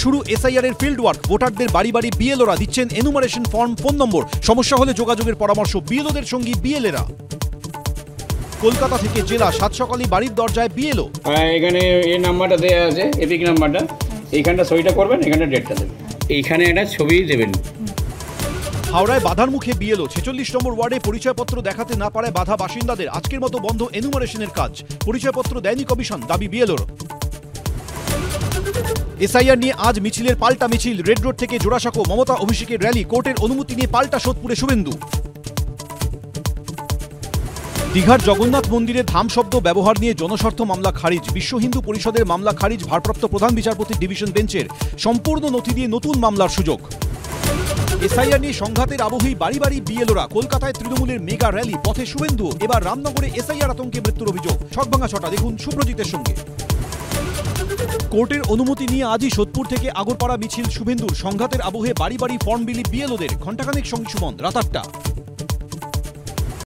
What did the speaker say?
শুরু এসআইআর এর field work. ভোটারদের বাড়ি বাড়ি বিএলওরা দিচ্ছেন এনুমারেশন ফর্ম, ফোন নম্বর। সমস্যা হলে যোগাযোগের পরামর্শ বিএলওদের সঙ্গে বিএলএরা। কলকাতা থেকে জেলা 7 সকালে বাড়ির দরজায় বিএলও। এখানে এই নাম্বারটা দেওয়া আছে, এপিক নাম্বারটা। এইখানটা সইটা করবেন, এখানটা ডেটটা দেবেন, এইখানে একটা ছবি দেবেন। হাওড়ায় বাধার মুখে বিএলও। 46 নম্বর ওয়ার্ডে পরিচয়পত্র দেখাতে না পারায় বাধা বাসিন্দাদের। আজকের মতো বন্ধ এনুমারেশনের কাজ। পরিচয়পত্র দেয়নি কমিশন, দাবি বিএলওর। এসআইআর নিয়ে আজ মিছিলের পাল্টা মিছিল। রেড রোড থেকে জোড়াসাঁকো। মমতা অভিষেকের র্যালি। কোর্টের অনুমতি নিয়ে পাল্টা সোদপুরে শুভেন্দু। দীঘার জগন্নাথ মন্দিরে ধাম শব্দ ব্যবহার নিয়ে জনস্বার্থ মামলা খারিজ। বিশ্ব হিন্দু পরিষদের মামলা খারিজ। ভারপ্রাপ্ত প্রধান বিচারপতির ডিভিশন বেঞ্চের। সম্পূর্ণ নথি দিয়ে নতুন মামলার সুযোগ। এসআইআর নিয়ে সংঘাতের আবহেই বাড়ি বাড়ি বিএলওরা। কলকাতায় তৃণমূলের মেগা র্যালি। পথে শুভেন্দু। এবার রামনগরে এসআইআর আতঙ্কে মৃত্যুর অভিযোগ। ছকভাঙা ছটা দেখুন সুব্রজিতের সঙ্গে। কোর্টের অনুমতি নিয়ে আজই সোদপুর থেকে আগরপাড়া মিছিল শুভেন্দুর। সংঘাতের আবহে বাড়ি বাড়ি ফর্ম বিলি বিএলওদের। ঘণ্টাখানেক সঙ্গে সুমন। রাত 8টা।